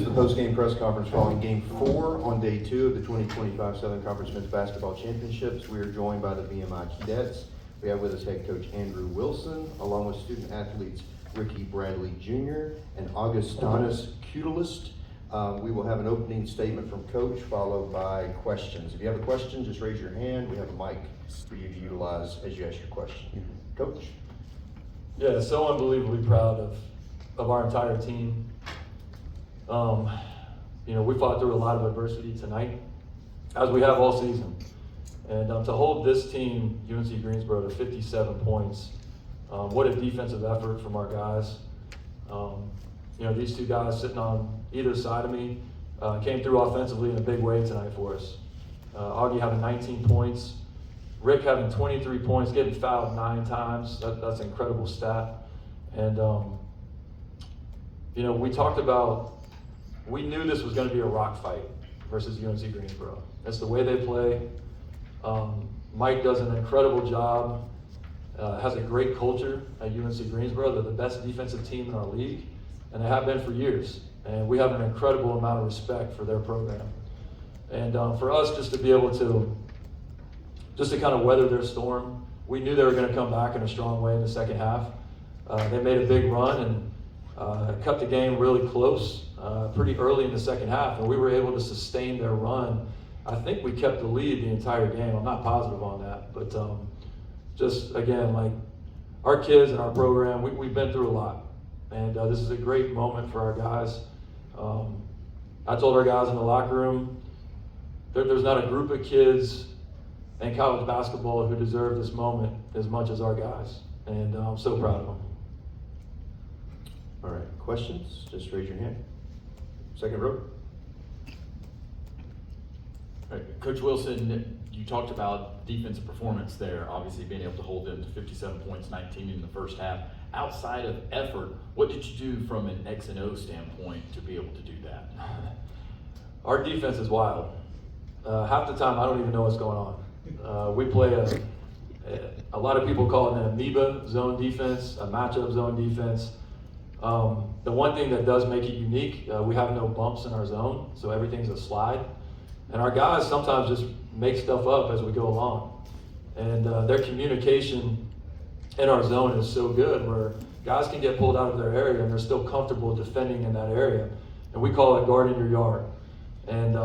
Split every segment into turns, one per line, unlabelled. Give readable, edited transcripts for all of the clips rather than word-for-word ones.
the post-game press conference following Game 4 on Day 2 of the 2025 Southern Conference Men's Basketball Championships. We are joined by the VMI Cadets. We have with us head coach Andrew Wilson, along with student athletes Ricky Bradley Jr. and Augustanus Cutilist. We will have an opening statement from Coach, followed by questions. If you have a question, just raise your hand. We have a mic for you to utilize as you ask your question. Coach?
Yeah, so unbelievably proud of our entire team. We fought through a lot of adversity tonight, as we have all season. And to hold this team, UNC Greensboro, to 57 points, what a defensive effort from our guys. These two guys sitting on either side of me came through offensively in a big way tonight for us. Augie having 19 points, Rick having 23 points, getting fouled 9 times. That's an incredible stat. And, we talked about, we knew this was going to be a rock fight versus UNC Greensboro. That's the way they play. Mike does an incredible job, has a great culture at UNC Greensboro. They're the best defensive team in our league, and they have been for years. And we have an incredible amount of respect for their program. And for us just to be able to, kind of weather their storm, we knew they were going to come back in a strong way in the second half. They made a big run and cut the game really close pretty early in the second half, and we were able to sustain their run. I think we kept the lead the entire game. I'm not positive on that, but just again, like our kids and our program, we've been through a lot, and this is a great moment for our guys. I told our guys in the locker room, there's not a group of kids in college basketball who deserve this moment as much as our guys, and I'm so proud of them.
All right, questions? Just raise your hand. Second row.
All right, Coach Wilson, you talked about defensive performance there, obviously being able to hold them to 57 points, 19 in the first half. Outside of effort, what did you do from an X and O standpoint to be able to do that?
Our defense is wild. Half the time, I don't even know what's going on. We play a lot of people call it an amoeba zone defense, a matchup zone defense. The one thing that does make it unique, we have no bumps in our zone, so everything's a slide. And our guys sometimes just make stuff up as we go along. And their communication in our zone is so good where guys can get pulled out of their area and they're still comfortable defending in that area. And we call it guarding your yard. And,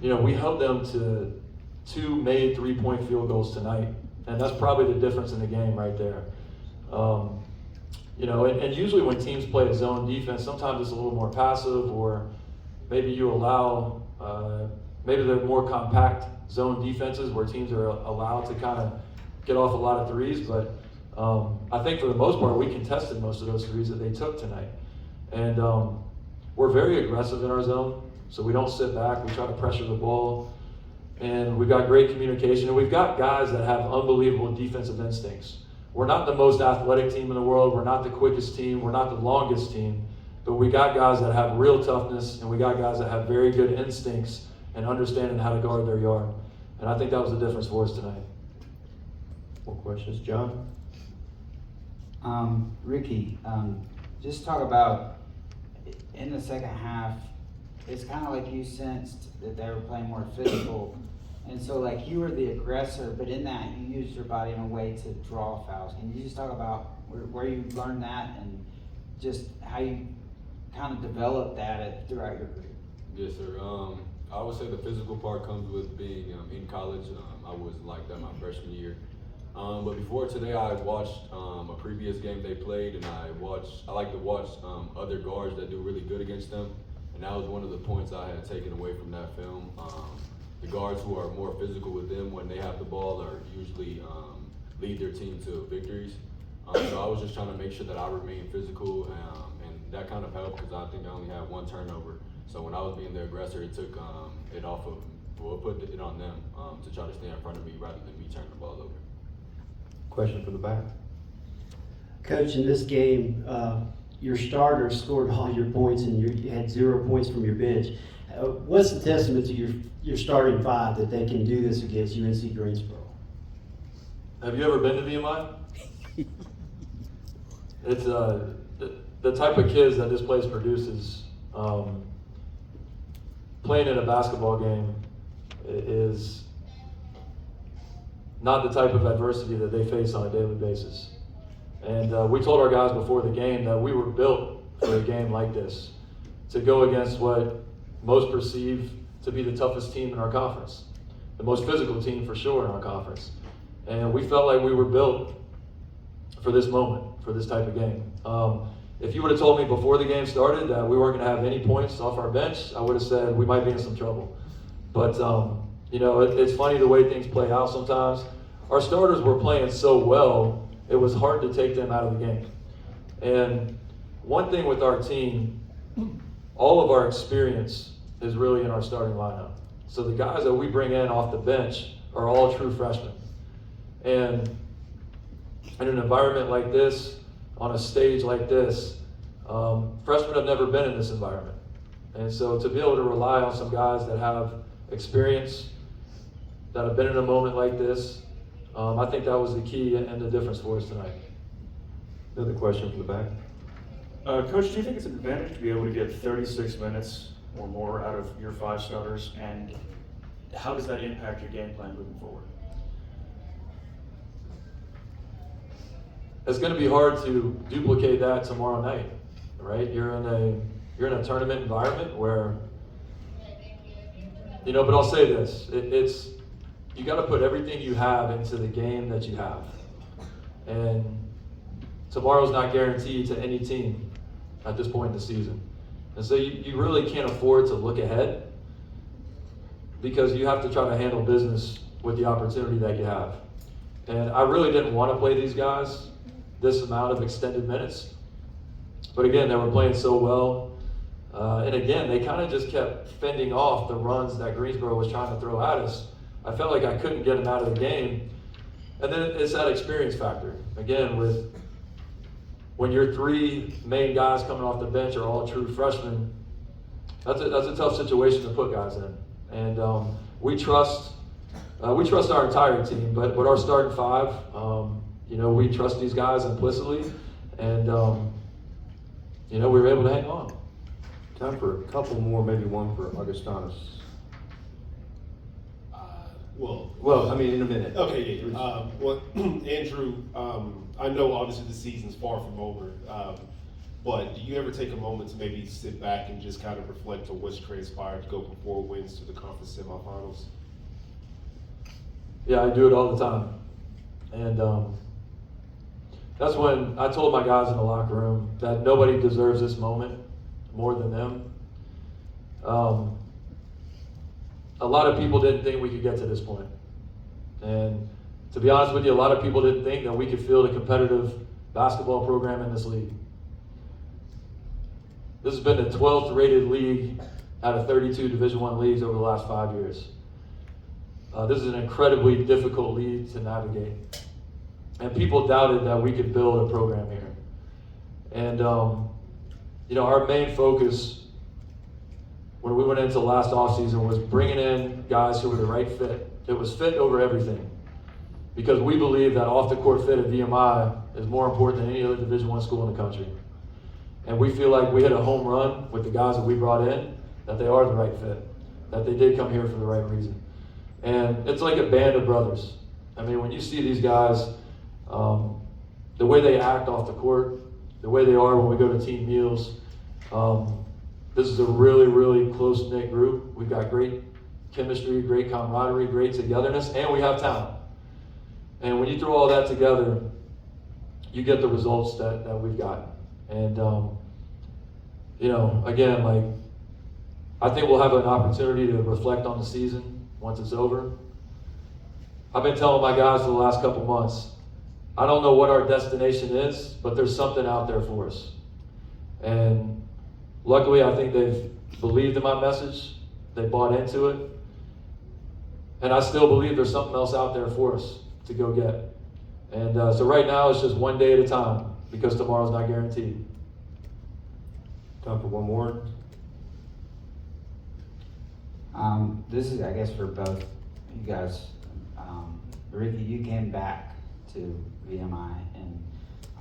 we held them to 2 made 3-point field goals tonight. And that's probably the difference in the game right there. And usually when teams play a zone defense, sometimes it's a little more passive, or maybe you allow, maybe they're more compact zone defenses where teams are allowed to kind of get off a lot of threes. But I think for the most part, we contested most of those threes that they took tonight. And we're very aggressive in our zone, so we don't sit back. We try to pressure the ball. And we've got great communication. And we've got guys that have unbelievable defensive instincts. We're not the most athletic team in the world. We're not the quickest team. We're not the longest team. But we got guys that have real toughness, and we got guys that have very good instincts and understanding how to guard their yard. And I think that was the difference for us tonight.
More questions? John?
Ricky, just talk about in the second half, it's kind of like you sensed that they were playing more physical. And so, like, you were the aggressor, but in that, you used your body in a way to draw fouls. Can you just talk about where you learned that and just how you kind of developed that throughout your career?
Yes, sir. I would say the physical part comes with being in college. I was like that my freshman year. But before today, I watched a previous game they played, and I like to watch other guards that do really good against them. And that was one of the points I had taken away from that film. The guards who are more physical with them when they have the ball are usually lead their team to victories. So I was just trying to make sure that I remained physical, and that kind of helped because I think I only had 1 turnover. So when I was being the aggressor, it took it off of, well, it put it on them to try to stay in front of me rather than me turning the ball over.
Question from the back.
Coach, in this game, your starters scored all your points and you had 0 points from your bench. What's the testament to your starting 5 that they can do this against UNC Greensboro?
Have you ever been to VMI? It's the type of kids that this place produces Playing in a basketball game is not the type of adversity that they face on a daily basis. And we told our guys before the game that we were built for a game like this, to go against what most perceive to be the toughest team in our conference, the most physical team for sure in our conference. And we felt like we were built for this moment, for this type of game. If you would have told me before the game started that we weren't going to have any points off our bench, I would have said we might be in some trouble. But you know, it's funny the way things play out sometimes. Our starters were playing so well, it was hard to take them out of the game. And one thing with our team, all of our experience is really in our starting lineup. So the guys that we bring in off the bench are all true freshmen. And in an environment like this, on a stage like this, freshmen have never been in this environment. And so to be able to rely on some guys that have experience, that have been in a moment like this, I think that was the key and the difference for us tonight.
Another question from the back.
Coach, do you think it's an advantage to be able to get 36 minutes or more out of your 5 starters, and how does that impact your game plan moving forward?
It's going to be hard to duplicate that tomorrow night, right? You're in a tournament environment where, you know. But I'll say this: it's you got to put everything you have into the game that you have, and tomorrow's not guaranteed to any team at this point in the season, and so you really can't afford to look ahead, because you have to try to handle business with the opportunity that you have. And I really didn't want to play these guys this amount of extended minutes. But again, they were playing so well. And again, they kind of just kept fending off the runs that Greensboro was trying to throw at us. I felt like I couldn't get them out of the game. And then it's that experience factor. Again, when your 3 main guys coming off the bench are all true freshmen, that's a tough situation to put guys in. And we trust our entire team, but our starting 5, you know, we trust these guys implicitly, and you know, we were able to hang on.
Time for a couple more, maybe one for Augustinus.
Well,
I mean, in a minute.
okay, yeah. Well, Andrew, I know obviously the season's far from over, but do you ever take a moment to maybe sit back and just kind of reflect on what's transpired to go from 4 wins to the conference semifinals?
Yeah, I do it all the time. And that's when I told my guys in the locker room that nobody deserves this moment more than them. A lot of people didn't think we could get to this point. And to be honest with you, a lot of people didn't think that we could field a competitive basketball program in this league. This has been the 12th rated league out of 32 Division I leagues over the last 5 years. This is an incredibly difficult league to navigate. And people doubted that we could build a program here. And, you know, our main focus when we went into last offseason was bringing in guys who were the right fit. It was fit over everything, because we believe that off-the-court fit at VMI is more important than any other Division I school in the country. And we feel like we hit a home run with the guys that we brought in, that they are the right fit, that they did come here for the right reason. And it's like a band of brothers. I mean, when you see these guys, the way they act off the court, the way they are when we go to team meals, this is a really, really close-knit group. We've got great chemistry, great camaraderie, great togetherness, and we have talent. And when you throw all that together, you get the results that we've gotten. And, you know, again, like, I think we'll have an opportunity to reflect on the season once it's over. I've been telling my guys for the last couple months, I don't know what our destination is, but there's something out there for us. And luckily, I think they've believed in my message. They bought into it. And I still believe there's something else out there for us to go get. And so right now, it's just one day at a time, because tomorrow's not guaranteed.
Time for one more.
This is, I guess, for both you guys. Ricky, you came back to VMI, and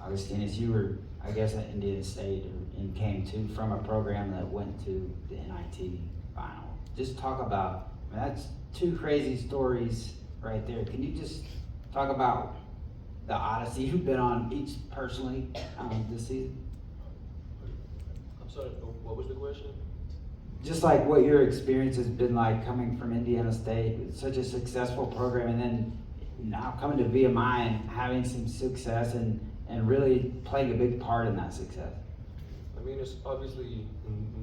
Augustinus, you were I guess, at Indiana State and came to from a program that went to the NIT final. Just talk about, I mean, that's two crazy stories right there. Can you just talk about the odyssey you've been on each personally this season?
I'm sorry, what was the question?
Just like what your experience has been like coming from Indiana State, it's such a successful program, and then now coming to VMI and having some success and really playing a big part in that success.
I mean, it's obviously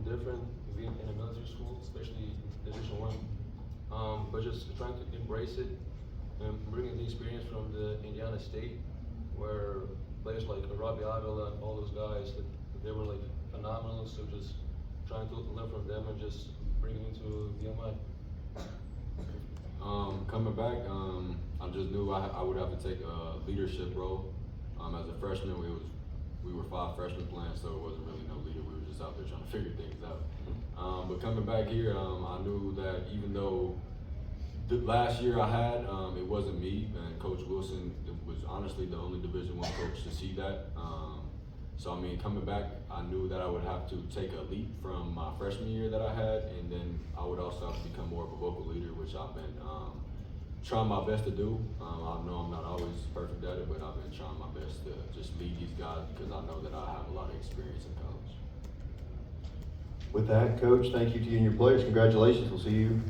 different being in a military school, especially Division I. But just trying to embrace it and bringing the experience from the Indiana State, where players like Robbie Avila and all those guys, that they were like phenomenal. So just trying to learn from them and just bring it into VMI.
Coming back, I just knew I would have to take a leadership role. As a freshman, we were 5 freshmen playing, so it wasn't really no leader. We were just out there trying to figure things out. But coming back here, I knew that even though the last year I had, it wasn't me, and Coach Wilson was honestly the only Division I coach to see that. So I mean, coming back, I knew that I would have to take a leap from my freshman year that I had, and then I would also have to become more of a vocal leader, which I've been trying my best to do. I know I'm not always perfect at it, but I've been trying my best to just lead these guys because I know that I have a lot of experience in college.
With that, Coach, thank you to you and your players. Congratulations. We'll see you